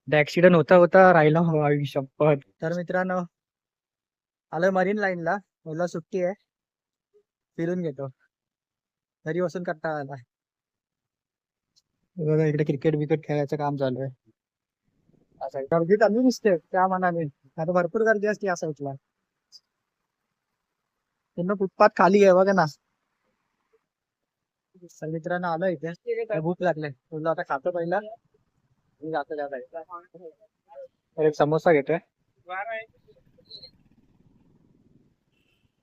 Accident होता होता राहिला आई शपथ. तर मित्रांनो आलोय मरीन लाईनला. मला सुट्टी आहे, फिरून घेतो. घरी बसून कंटाळा आला. बघा इकडे क्रिकेट विकेट खेळायचं काम चालू आहे. असं गर्दी चालू दिसते त्या मनाने. आता भरपूर गर्दी असते या साईडला. पूर्ण फुटपाथ खाली आहे बघा ना. तर मित्रांनो आलोय इथे. काय भूक लागले तुला, आता खातो पहिला मी जातो त्या साईडला. तर एक समोसा घेतोय.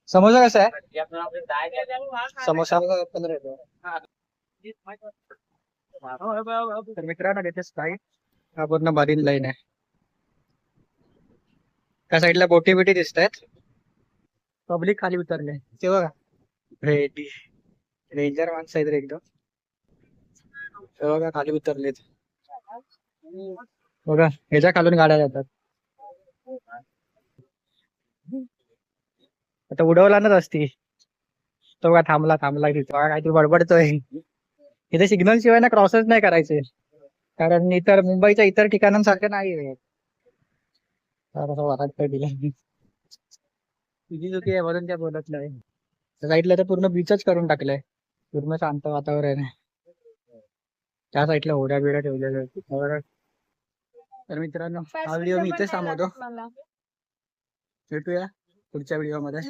समोसा कसा आहे? समोसा 15 रुपये. तर मित्रांनो तिथे स्प्राईट हा पूर्ण मरीन लाईन आहे. त्या साईडला बोटी बिटी दिसत आहेत. पब्लिक खाली उतरले ते बघा. रेडी रेंजर माणसं आहेत रे एकदम. ते बघा खाली उतरलेत. बघा ह्याच्या खालून गाड्या जातात. आता उडवलाच असती. तो बघा थांबला थांबला तिथे बघा काहीतरी बडबडतोय. इथे सिग्नल शिवाय ना क्रॉसच नाही करायचे, कारण इतर मुंबईच्या इतर ठिकाणांसारखं नाही. दिलं तुझी चुकी आहे म्हणून त्या बोलत नाही. साईडला तर पूर्ण बीचच करून टाकलंय. पूर्ण शांत वातावरण आहे. त्या साईडला होड्या बिड्या ठेवलेल्या आहेत. तर मित्रांनो हा व्हिडिओ मी इथेच थांबवतो. भेटूया पुढच्या व्हिडिओ मध्ये.